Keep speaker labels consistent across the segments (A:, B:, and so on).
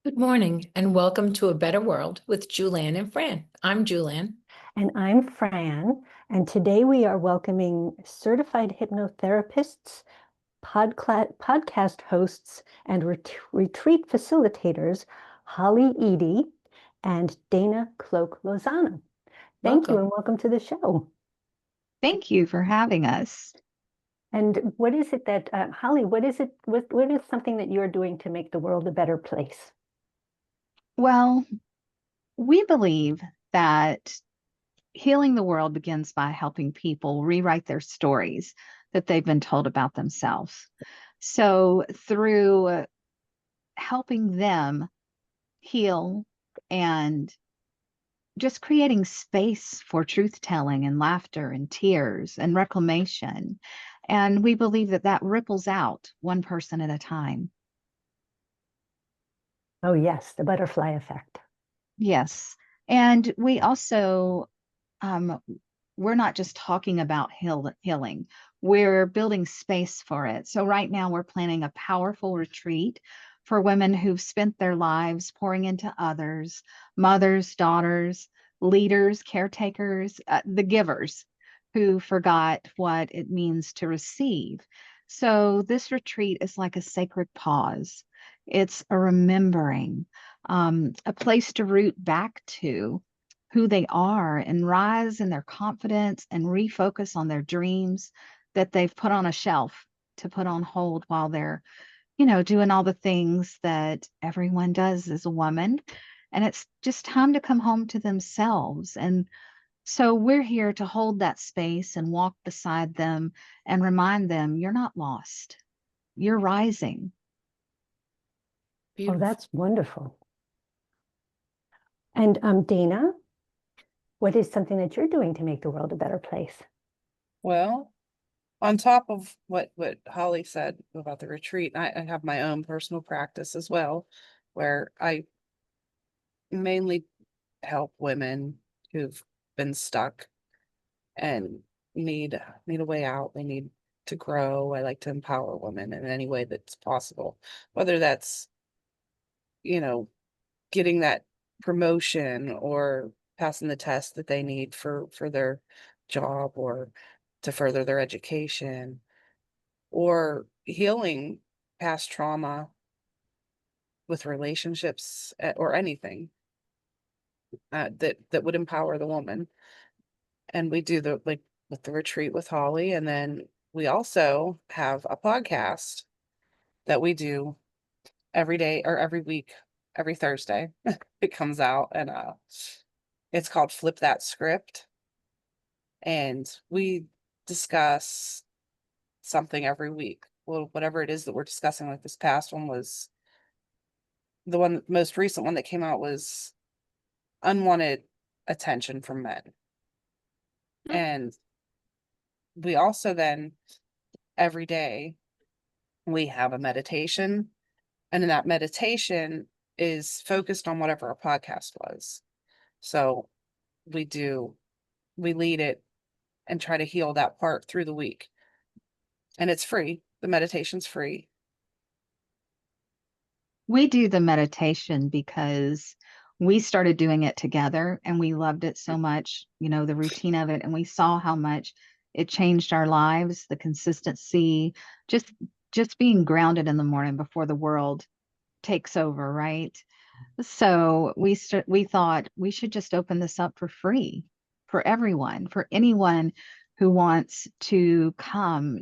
A: Good morning and welcome to A Better World with Julann and Fran. I'm Julann.
B: And I'm Fran, and today we are welcoming certified hypnotherapists, podcast hosts, and retreat facilitators, Holly Edie and Dana Cloak Lozano. Thank you
A: Welcome.
B: and welcome to the show.
C: Thank you for having us.
B: And what is it that, Holly, what is something that you're doing to make the world a better place?
C: Well, we believe that healing the world begins by helping people rewrite their stories that they've been told about themselves. So, through helping them heal and just creating space for truth telling and laughter and tears and reclamation. And we believe that that ripples out one person at a time.
B: Oh, yes, the butterfly effect.
C: Yes. And we also, um, we're not just talking about healing, we're building space for it. So, right now, we're planning a powerful retreat for women who've spent their lives pouring into others, mothers, daughters, leaders, caretakers, the givers who forgot what it means to receive. So, this retreat is like a sacred pause, it's a remembering, a place to root back to who they are and rise in their confidence and refocus on their dreams that they've put on a shelf to put on hold while they're, doing all the things that everyone does as a woman. And it's just time to come home to themselves. And so we're here to hold that space and walk beside them and remind them you're not lost, you're rising.
B: Oh,
A: Beautiful.
B: that's wonderful. And Dana, what is something that you're doing to make the world a better place?
D: Well, on top of what Holly said about the retreat, I have my own personal practice as well, where I mainly help women who've been stuck and need a way out. They need to grow. I like to empower women in any way that's possible, whether that's, you know, getting that promotion or passing the test that they need for their job or to further their education or healing past trauma with relationships or anything that would empower the woman. And we do the like with the retreat with Holly, and then we also have a podcast that we do every day or every week, every Thursday. It comes out, and it's called Flip That Script, and we discuss something every week. Well, whatever it is that we're discussing, like this past one was the most recent one that came out was unwanted attention from men. And we also then every day we have a meditation, and in that meditation is focused on whatever our podcast was. So we do we lead it and try to heal that part through the week. And it's free. The meditation's free.
C: We do the meditation because we started doing it together and we loved it so much, the routine of it, and we saw how much it changed our lives, the consistency, just just being grounded in the morning before the world takes over, right? So we thought we should just open this up for free for everyone, for anyone who wants to come,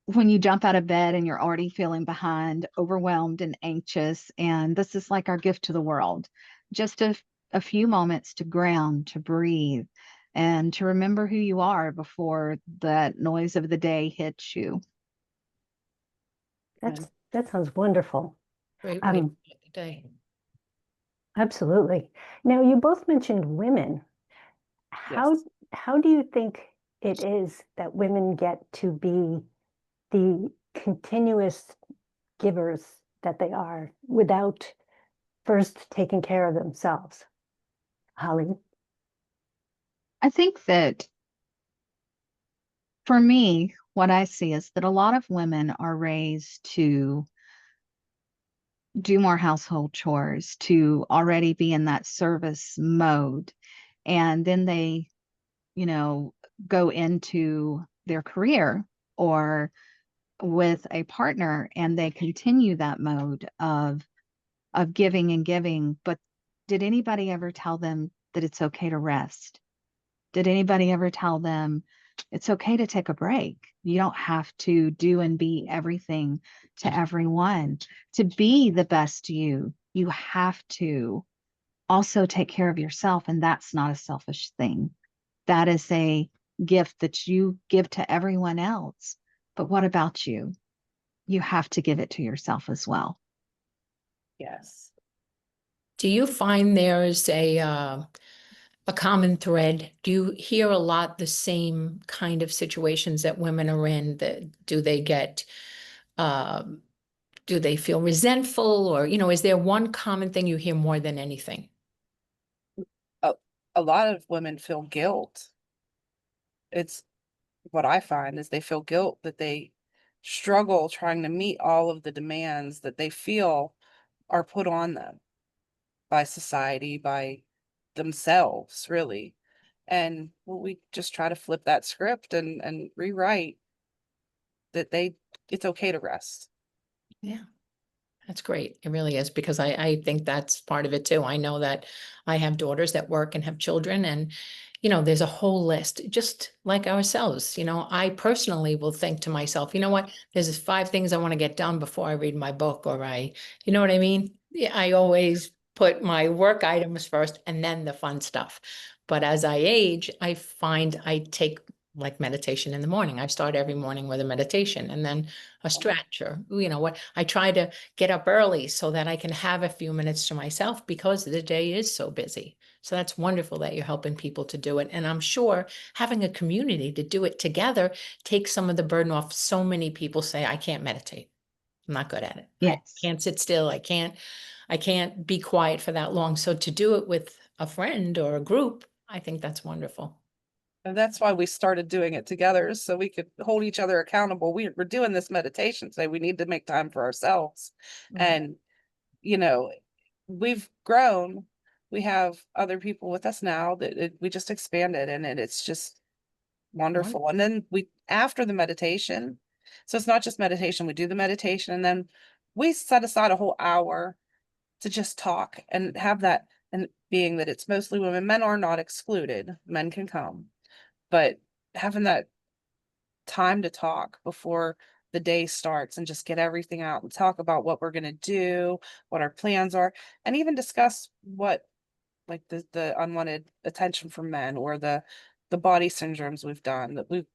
C: when you jump out of bed and you're already feeling behind, overwhelmed, and anxious. And this is like our gift to the world. Just a few moments to ground, to breathe, and to remember who you are before that noise of the day hits you.
D: And
B: That sounds wonderful.
A: Great way to
B: Um,
A: start the day.
B: Absolutely. Now, you both mentioned women. How
D: yes.
B: how do you think it is that women get to be the continuous givers that they are without first taking care of themselves? Holly?
C: I think that for me, what I see is that a lot of women are raised to do more household chores, to already be in that service mode. And then they, you know, go into their career or with a partner and they continue that mode of giving and giving. But did anybody ever tell them that it's okay to rest? Did anybody ever tell them it's okay to take a break? You don't have to do and be everything to everyone. To be the best you, you have to also take care of yourself. And that's not a selfish thing. That is a gift that you give to everyone else. But what about you? You have to give it to yourself as well.
D: Yes.
A: Do you find there's a common thread? Do you hear a lot the same kind of situations that women are in? That do they get, um, do they feel resentful, or, is there one common thing you hear more than anything?
D: A, a lot of women feel guilt. It's what I find is they feel guilt that they struggle trying to meet all of the demands that they feel are put on them by society, by themselves, really. And we just try to flip that script and rewrite that it's okay to rest.
A: Yeah. That's great. It really is, because I think that's part of it too. I know that I have daughters that work and have children, and, there's a whole list, just like ourselves. I personally will think to myself, you know what, there's 5 things I want to get done before I read my book, or you know what I mean? Yeah, I always put my work items first and then the fun stuff. But as I age, I find I take like meditation in the morning. I start every morning with a meditation and then a stretch, or, what I try to get up early so that I can have a few minutes to myself, because the day is so busy. So that's wonderful that you're helping people to do it. And I'm sure having a community to do it together takes some of the burden off. So many people say, I can't meditate. I'm not good at it. I
C: Yes.
A: can't sit still. I can't be quiet for that long. So to do it with a friend or a group, I think that's wonderful.
D: And that's why we started doing it together, so we could hold each other accountable. We're doing this meditation, so we need to make time for ourselves. And, you know, we've grown. We have other people with us now that we just expanded, and it's just wonderful. And then after the meditation, so it's not just meditation, we do the meditation and then we set aside a whole hour to just talk and have that. And being that it's mostly women, men are not excluded, men can come, but having that time to talk before the day starts and just get everything out and talk about what we're going to do, what our plans are, and even discuss what, like, the unwanted attention from men, or the body syndromes we've done, that we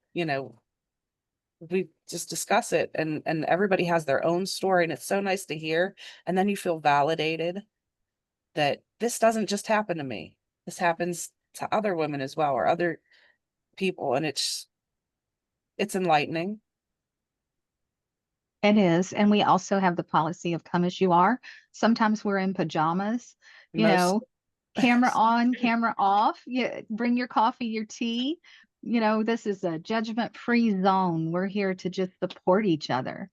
D: just discuss it, and everybody has their own story, and it's so nice to hear. And then you feel validated that this doesn't just happen to me. This happens to other women as well, or other people, and it's enlightening.
C: It is. And we also have the policy of come as you are. Sometimes we're in pajamas, you
D: Most
C: know, camera on, camera off. You bring your coffee, your tea. This is a judgment-free zone. We're here to just support each other.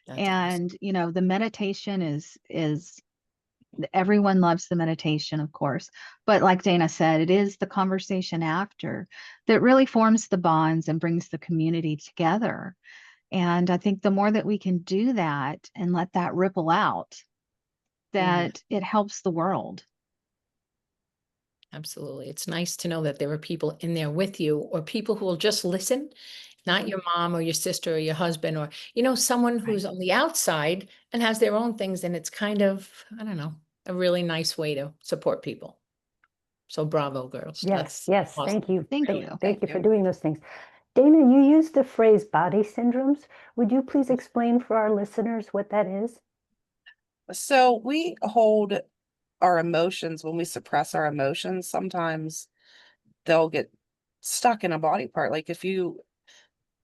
A: That's awesome.
C: And, the meditation is everyone loves the meditation, of course. But like Dana said, it is the conversation after that really forms the bonds and brings the community together. And I think the more that we can do that and let that ripple out, that it helps the world.
A: Absolutely. It's nice to know that there are people in there with you, or people who will just listen, not your mom or your sister or your husband, or, someone who's on the outside and has their own things. And it's kind of, I don't know, a really nice way to support people. So bravo, girls.
B: Yes,
A: That's
B: yes,
A: awesome.
B: thank you.
C: Thank
B: Thank
C: you.
B: thank you for doing those things. Dana, you used the phrase body syndromes. Would you please explain for our listeners what that is?
D: So we hold our emotions. When we suppress our emotions, sometimes they'll get stuck in a body part. Like if you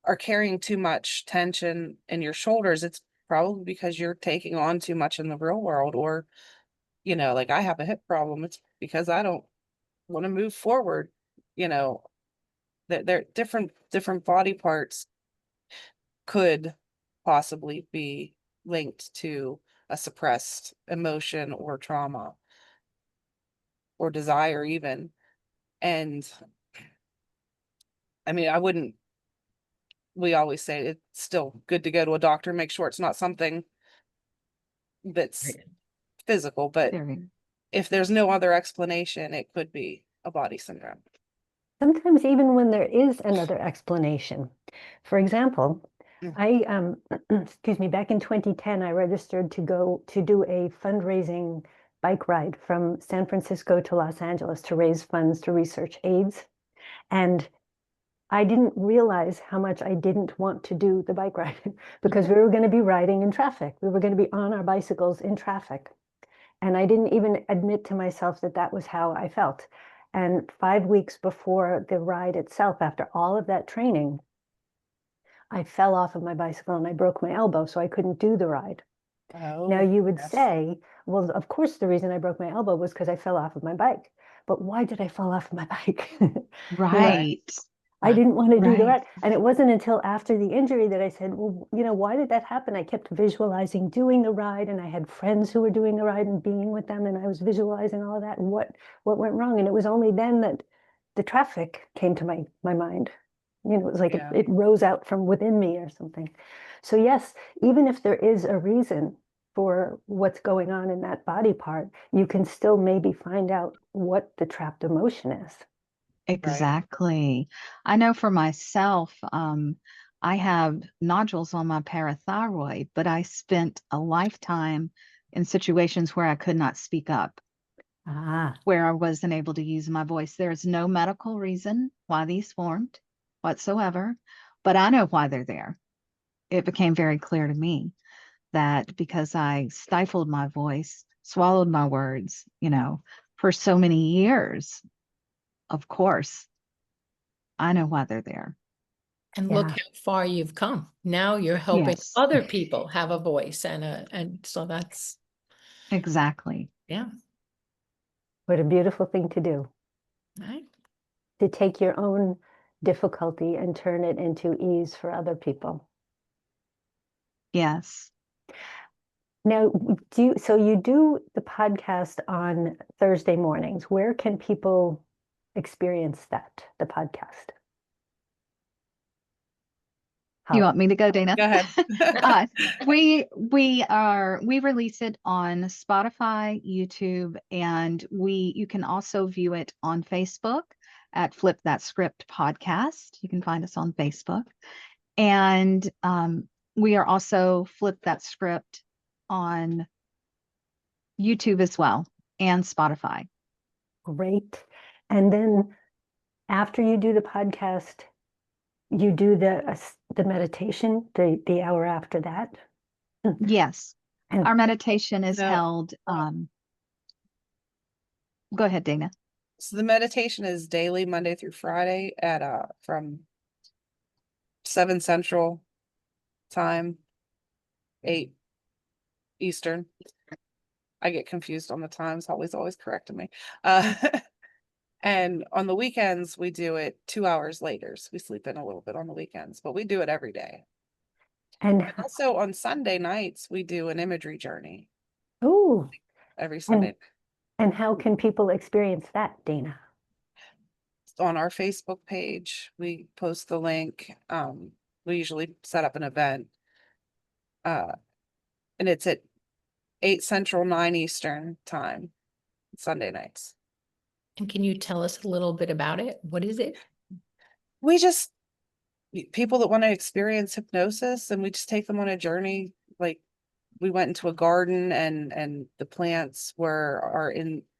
D: are carrying too much tension in your shoulders, it's probably because you're taking on too much in the real world. Or, like I have a hip problem. It's because I don't want to move forward. You know, that they're different body parts could possibly be linked to a suppressed emotion or trauma or desire even. And I mean, we always say it's still good to go to a doctor, make sure it's not something that's
A: Right.
D: physical, but
C: Very.
D: if there's no other explanation, it could be a body syndrome.
B: Sometimes even when there is another explanation. For example,
D: Mm.
B: I, excuse me, back in 2010, I registered to go to do a fundraising bike ride from San Francisco to Los Angeles to raise funds to research AIDS. And I didn't realize how much I didn't want to do the bike ride because we were going to be riding in traffic. We were going to be on our bicycles in traffic. And I didn't even admit to myself that that was how I felt. And 5 weeks before the ride itself, after all of that training, I fell off of my bicycle and I broke my elbow, so I couldn't do the ride. Now,
D: Oh,
B: you would
D: yes.
B: say, well, of course, the reason I broke my elbow was because I fell off of my bike. But why did I fall off of my bike?
C: Right.
B: I didn't want to do the
C: Right.
B: ride. And it wasn't until after the injury that I said, well, why did that happen? I kept visualizing doing the ride, and I had friends who were doing the ride and being with them, and I was visualizing all of that and what went wrong. And it was only then that the traffic came to my mind. It was like
D: Yeah.
B: it rose out from within me or something. So yes, even if there is a reason for what's going on in that body part, you can still maybe find out what the trapped emotion is.
C: Exactly. I know for myself, I have nodules on my parathyroid, but I spent a lifetime in situations where I could not speak up,
B: Ah,
C: where I wasn't able to use my voice. There is no medical reason why these formed whatsoever, but I know why they're there. It became very clear to me that because I stifled my voice, swallowed my words, for so many years, of course, I know why they're there.
A: And look
B: yeah.
A: how far you've come. Now you're helping
C: Yes,
A: other people have a voice and so that's,
C: exactly.
A: yeah,
B: What a beautiful thing to do,
A: right.
B: to take your own difficulty and turn it into ease for other people.
C: Yes.
B: Now, so you do the podcast on Thursday mornings. Where can people experience that, the podcast?
C: You
B: How?
C: want me to go, Dana?
D: Go ahead.
C: Uh, we release it on Spotify, YouTube, and you can also view it on Facebook at Flip That Script Podcast. You can find us on Facebook. And we are also Flip That Script on YouTube as well and Spotify.
B: Great. And then after you do the podcast, you do the meditation, the hour after that.
C: Yes.
B: And
C: Our meditation is
D: No.
C: held. Go ahead, Dana.
D: So the meditation is daily, Monday through Friday at from 7 Central time, 8 Eastern. I get confused on the times, Holly's always correcting me. And on the weekends, we do it 2 hours later. So we sleep in a little bit on the weekends, but we do it every day.
B: and
D: And also on Sunday nights, we do an imagery journey
B: oh,
D: every
B: and
D: Sunday.
B: and how can people experience that, Dana?
D: On our Facebook page, we post the link. We usually set up an event. And it's at 8 Central, 9 Eastern time, Sunday nights.
A: And can you tell us a little bit about it? What is it?
D: We just people that want to experience hypnosis, and we just take them on a journey. Like we went into a garden, and the plants were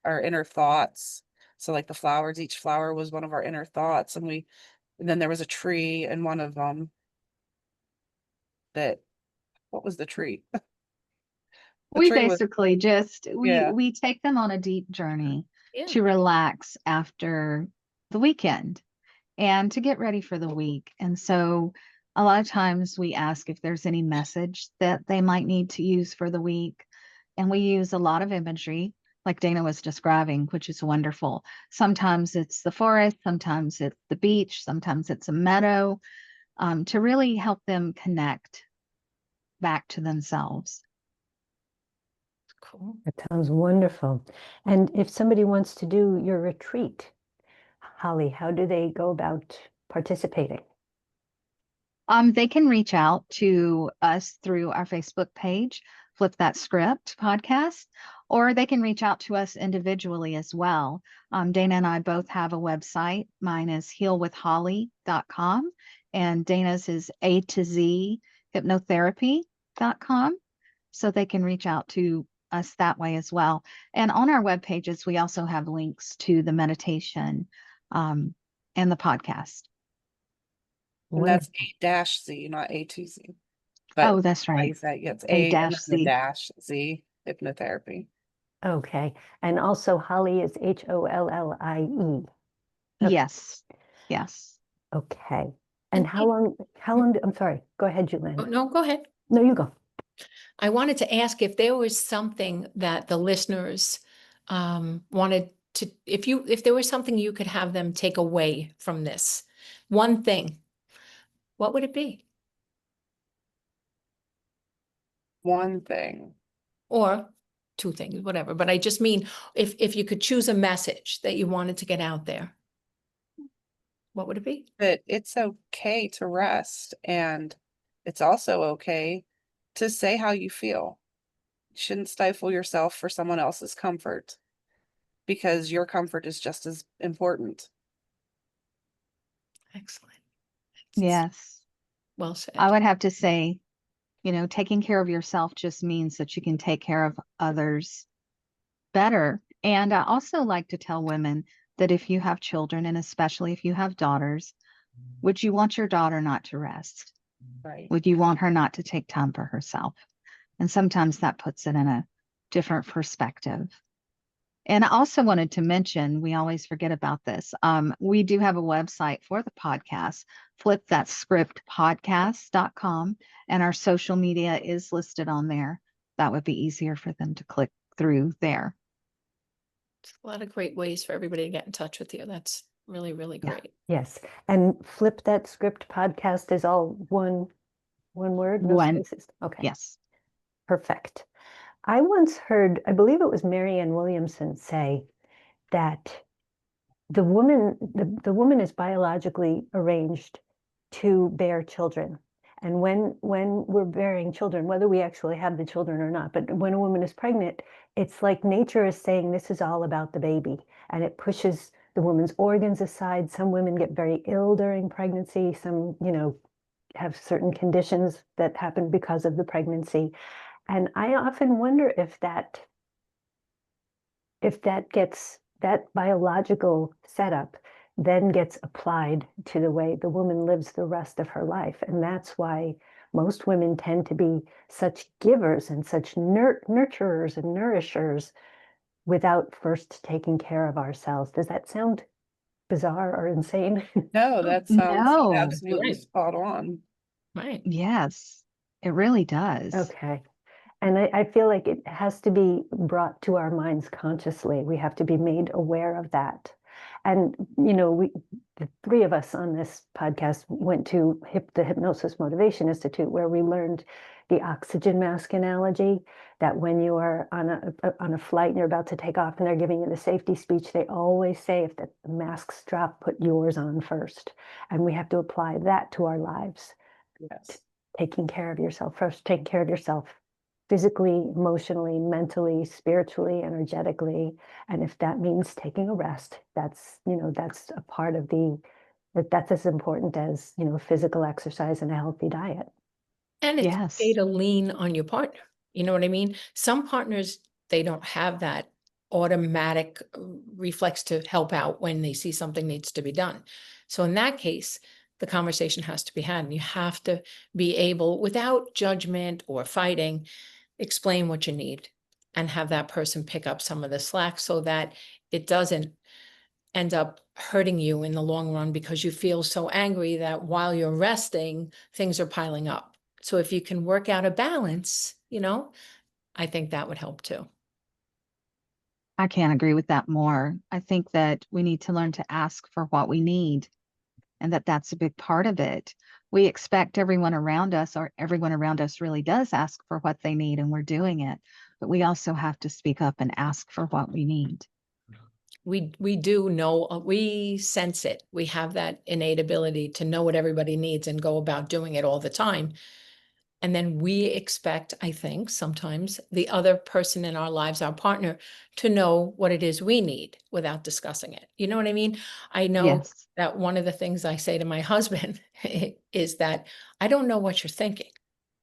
D: our inner thoughts. So like the flowers, each flower was one of our inner thoughts, and then there was a tree in one of them that, what was the tree? The
C: We
D: tree was,
C: basically just
D: yeah,
C: we take them on a deep journey
A: Yeah.
C: to relax after the weekend and to get ready for the week. And so a lot of times we ask if there's any message that they might need to use for the week. And we use a lot of imagery, like Dana was describing, which is wonderful. Sometimes it's the forest, sometimes it's the beach, sometimes it's a meadow, to really help them connect back to themselves.
A: Cool.
B: That sounds wonderful. And if somebody wants to do your retreat, Holly, how do they go about participating?
C: They can reach out to us through our Facebook page, Flip That Script podcast, or they can reach out to us individually as well. Dana and I both have a website. Mine is healwithholly.com, and Dana's is A to Z hypnotherapy.com. So they can reach out to us that way as well. And on our web pages, we also have links to the meditation and the podcast.
D: And that's
B: Wonderful.
D: A-Z, not A2Z.
C: Oh,
D: But
C: that's
D: how you
C: right.
D: say it, yeah, it's
C: A
D: A and then
C: dash
D: the
C: Z.
D: dash Z, hypnotherapy.
B: Okay. And also Holly is Hollie. Okay.
C: Yes. Yes.
B: Okay. And
A: And hey,
B: how long, I'm sorry, go ahead,
A: oh,
B: Julann.
A: no, go ahead.
B: No, you go.
A: I wanted to ask if there was something that the listeners wanted to, if there was something you could have them take away from this, one thing, what would it be?
D: One thing.
A: Or two things, whatever. But I just mean, if you could choose a message that you wanted to get out there, what would it be?
D: That it's okay to rest, and it's also okay to say how you feel. You shouldn't stifle yourself for someone else's comfort, because your comfort is just as important.
A: Excellent.
C: Yes.
A: Well said.
C: I would have to say, taking care of yourself just means that you can take care of others better. And I also like to tell women that if you have children, and especially if you have daughters, would you want your daughter not to rest?
D: Right.
C: Would you want her not to take time for herself? And sometimes that puts it in a different perspective. And I also wanted to mention, we always forget about this. We do have a website for the podcast, flipthatscriptpodcast.com, and our social media is listed on there. That would be easier for them to click through there.
A: It's a lot of great ways for everybody to get in touch with you. That's really, really
B: Yeah.
A: great.
B: Yes. And Flip That Script podcast is all one word, no
C: One,
B: spaces. Okay.
C: yes.
B: Perfect. I once heard, I believe it was Marianne Williamson say that the woman is biologically arranged to bear children. And when we're bearing children, whether we actually have the children or not, but when a woman is pregnant, it's like nature is saying this is all about the baby, and it pushes the woman's organs aside. Some women get very ill during pregnancy. Some, have certain conditions that happen because of the pregnancy. And I often wonder if that biological setup then gets applied to the way the woman lives the rest of her life. And that's why most women tend to be such givers and such nurturers and nourishers without first taking care of ourselves. Does that sound bizarre or insane?
D: No, that sounds
C: No.
D: absolutely
A: Right.
D: spot on.
A: Right.
C: Yes, it really does.
B: Okay. And I feel like it has to be brought to our minds consciously. We have to be made aware of that. And, the three of us on this podcast went to the Hypnosis Motivation Institute, where we learned the oxygen mask analogy, that when you are on a flight and you're about to take off and they're giving you the safety speech, they always say, if the masks drop, put yours on first. And we have to apply that to our lives.
D: Yes.
B: Taking care of yourself first, take care of yourself physically, emotionally, mentally, spiritually, energetically. And if that means taking a rest, that's a part of that's as important as, physical exercise and a healthy diet.
A: And it's okay
C: Yes.
A: to lean on your partner. You know what I mean? Some partners, they don't have that automatic reflex to help out when they see something needs to be done. So in that case, the conversation has to be had, and you have to be able, without judgment or fighting, explain what you need and have that person pick up some of the slack so that it doesn't end up hurting you in the long run, because you feel so angry that while you're resting, things are piling up. So if you can work out a balance, I think that would help too.
C: I can't agree with that more. I think that we need to learn to ask for what we need, and that's a big part of it. We expect everyone around us, or everyone around us really does ask for what they need, and we're doing it. but we also have to speak up and ask for what we need.
A: We do know, we sense it. We have that innate ability to know what everybody needs and go about doing it all the time. And then we expect, I think, sometimes the other person in our lives, our partner, to know what it is we need without discussing it. You know what I mean? I know
C: Yes.
A: that one of the things I say to my husband is that I don't know what you're thinking.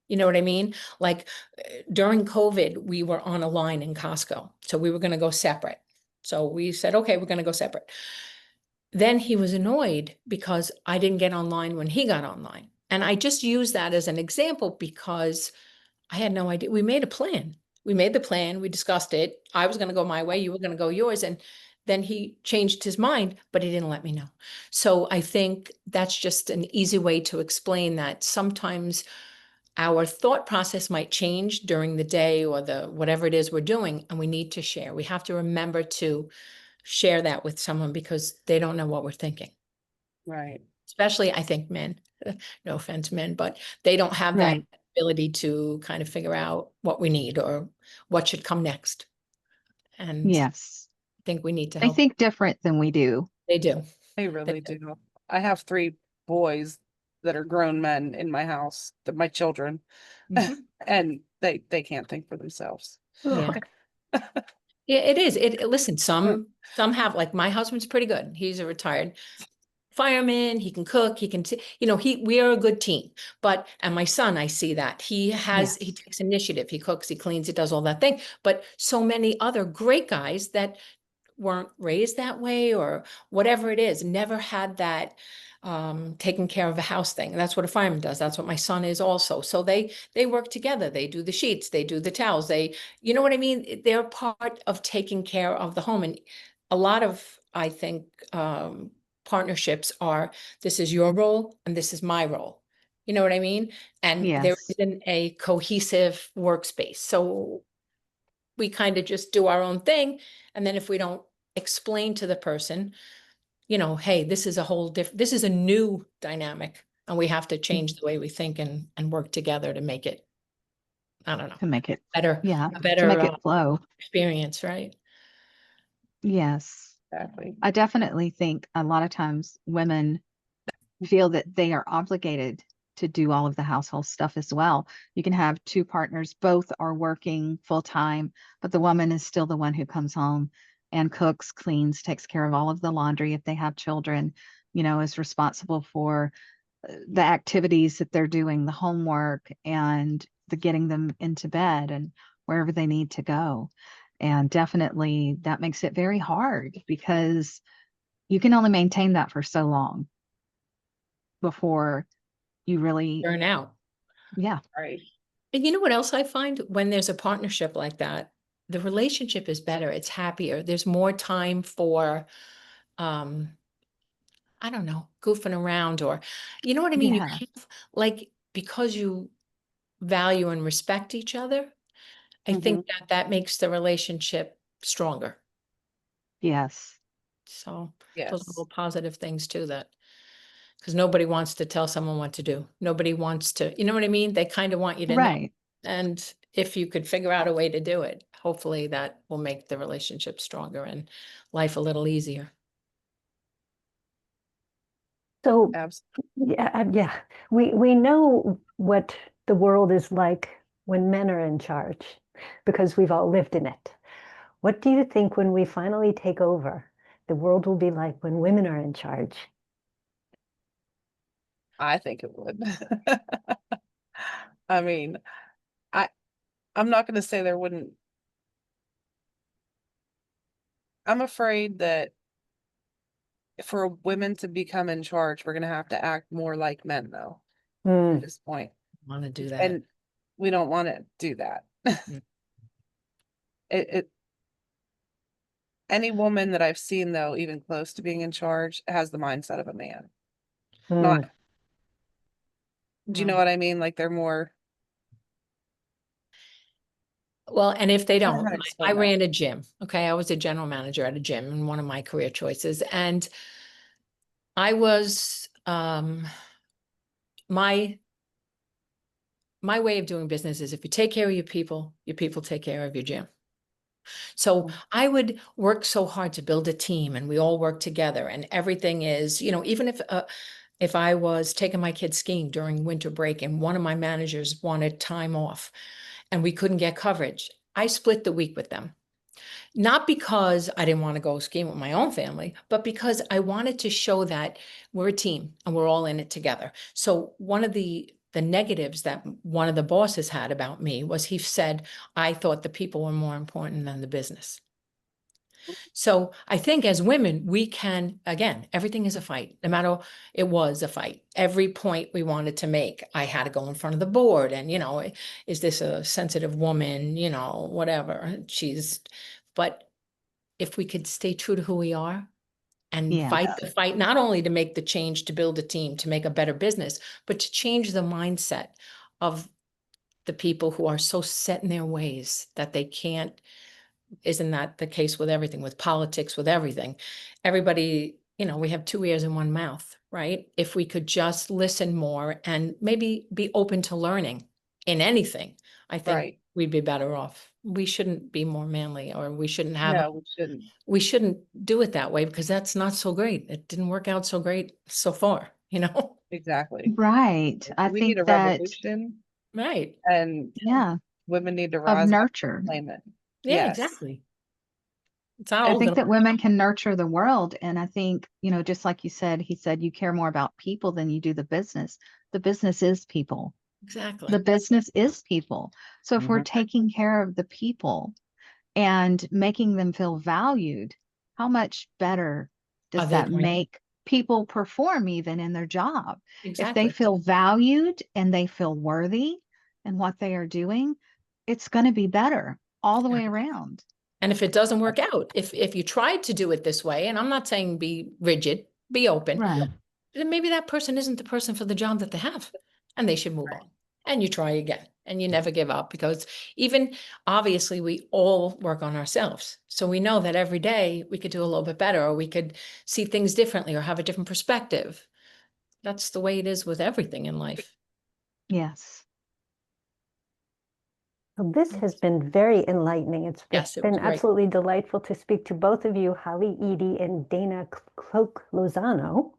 A: You know what I mean? Like during COVID, we were on a line in Costco. So we were going to go separate. So we said, okay, we're going to go separate. Then he was annoyed because I didn't get online when he got online. And I just use that as an example because I had no idea. We made a plan. We made the plan. We discussed it. I was going to go my way. You were going to go yours. And then he changed his mind, but he didn't let me know. So I think that's just an easy way to explain that sometimes our thought process might change during the day or the whatever it is we're doing, and we need to share. We have to remember to share that with someone because they don't know what we're thinking.
D: Right.
A: Especially, I think, men. No offense, men, but they don't have that
C: Right.
A: ability to kind of figure out what we need or what should come next. And
C: Yes.
A: I think we need to
C: They
A: help.
C: think different than we do.
A: They do.
D: They really do. I have 3 boys that are grown men in my house, that my children,
A: Mhm.
D: and they can't think for themselves.
A: Yeah. Yeah, it is. Listen, some have, like my husband's pretty good. He's a retired fireman. He can cook. He can, we are a good team. But, and my son, I see that he
C: Yes.
A: takes initiative. He cooks, he cleans, he does all that thing. But so many other great guys that weren't raised that way or whatever it is, never had that taking care of a house thing. And that's what a fireman does. That's what my son is also. So they work together. They do the sheets, they do the towels. You know what I mean? They're part of taking care of the home. And a lot of, I think, partnerships are, this is your role and this is my role. You know what I mean? And there
C: Yes.
A: isn't a cohesive workspace. So we kind of just do our own thing. And then if we don't explain to the person, hey, this is a whole different, this is a new dynamic and we have to change the way we think and work together to make it, I don't know,
C: To make it,
A: better,
C: yeah,
A: a
C: to
A: better
C: make it flow.
A: experience, right?
C: Yes.
D: Exactly.
C: I definitely think a lot of times women feel that they are obligated to do all of the household stuff as well. You can have 2 partners, both are working full time, but the woman is still the one who comes home and cooks, cleans, takes care of all of the laundry if they have children, is responsible for the activities that they're doing, the homework and the getting them into bed and wherever they need to go. And definitely that makes it very hard because you can only maintain that for so long before you really,
A: Burn out.
C: yeah,
D: Right.
A: And you know what else I find when there's a partnership like that, the relationship is better. It's happier. There's more time for, I don't know, goofing around or, you know what I mean? You
C: yeah,
A: have, like, because you value and respect each other, I
D: Mhm.
A: think that makes the relationship stronger.
C: yes,
A: So those are
D: Yes.
A: all positive things too, that, because nobody wants to tell someone what to do. Nobody wants to, you know what I mean? They kind of want you to know.
C: right.
A: And if you could figure out a way to do it, hopefully that will make the relationship stronger and life a little easier.
B: So
D: Absolutely.
B: yeah, we know what the world is like when men are in charge because we've all lived in it. What do you think when we finally take over, the world will be like when women are in charge?
D: I think it would. I mean, I I'm not going to say there wouldn't. I'm afraid that for women to become in charge, we're going to have to act more like men, though, at
B: Mm,
D: this point.
A: Want to do that.
D: And we don't want to do that.
A: Mm.
D: It any woman that I've seen, though, even close to being in charge, has the mindset of a man. Not,
B: mm,
D: do you know what I mean? Like they're more,
A: Well, and if they
D: I don't know
A: don't,
D: how to
A: I
D: explain that.
A: ran a gym. Okay. I was a general manager at a gym in one of my career choices. And I was, my my way of doing business is if you take care of your people take care of your gym. So I would work so hard to build a team and we all work together and everything is, even if I was taking my kids skiing during winter break and one of my managers wanted time off and we couldn't get coverage, I split the week with them. Not because I didn't want to go skiing with my own family, but because I wanted to show that we're a team and we're all in it together. So one of the negatives that one of the bosses had about me was he said, I thought the people were more important than the business. So I think as women, we can, again, everything is a fight, no matter, it was a fight. Every point we wanted to make, I had to go in front of the board and, is this a sensitive woman, whatever but if we could stay true to who we are and fight
C: Yes.
A: the fight, not only to make the change, to build a team, to make a better business, but to change the mindset of the people who are so set in their ways that they can't. Isn't that the case with everything, with politics, with everything? Everybody, we have two ears and one mouth, right? If we could just listen more and maybe be open to learning in anything, I think
D: Right.
A: we'd be better off. We shouldn't be more manly, or we shouldn't have,
D: No, we shouldn't.
A: we shouldn't do it that way because that's not so great. It didn't work out so great so far,
D: Exactly.
C: Right. I
D: We need
C: think
D: a
C: that,
D: revolution
A: Right.
D: and
C: yeah,
D: women need to
C: of
D: rise up
C: nurture.
D: and claim it.
A: Yeah,
D: Yes.
A: exactly. It's not
C: I
A: all
C: think
A: gonna
C: that women can nurture the world. And I think, just like you said, he said, you care more about people than you do the business. The business is people.
A: exactly.
C: The business is people. So if we're
D: Mhm.
C: taking care of the people and making them feel valued, how much better
A: Are
C: does
A: they
C: that
A: going?
C: make people perform even in their job? If they
A: Exactly.
C: feel valued and they feel worthy in what they are doing, it's going to be better all the way around.
A: And if it doesn't work out, if you tried to do it this way, and I'm not saying be rigid, be open,
C: Right.
A: then maybe that person isn't the person for the job that they have, and they should move
D: Right.
A: on. And you try again, and you never give up, because even obviously we all work on ourselves. So we know that every day we could do a little bit better, or we could see things differently or have a different perspective. That's the way it is with everything in life.
C: Yes.
B: Well, this has been very enlightening. It's
A: Yes, it was
B: been
A: great.
B: absolutely delightful to speak to both of you, Holly Edie and Dana Cloak Lozano.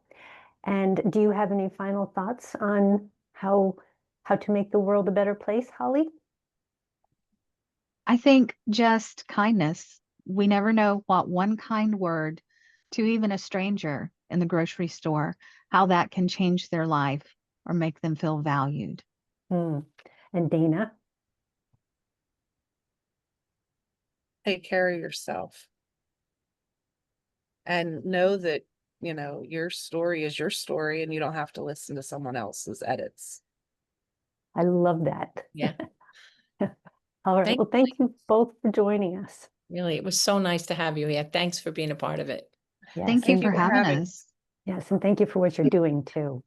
B: And do you have any final thoughts on how to make the world a better place, Holly?
C: I think just kindness. We never know what one kind word to even a stranger in the grocery store, how that can change their life or make them feel valued.
B: And Dana?
D: Take care of yourself and know that, your story is your story and you don't have to listen to someone else's edits.
B: I love that.
A: Yeah.
B: All right.
A: Thank
B: Well, thank you both for joining us.
A: Really, it was so nice to have you here. Thanks for being a part of it.
B: Yes,
C: Thank you
B: and
C: for having us.
B: yes, and thank you for what you're doing too.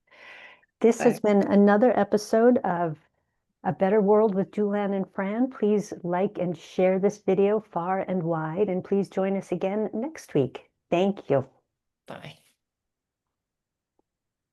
B: This has
D: Thanks.
B: been another episode of A Better World with Julann and Fran. Please like and share this video far and wide, and please join us again next week. Thank you.
A: Bye.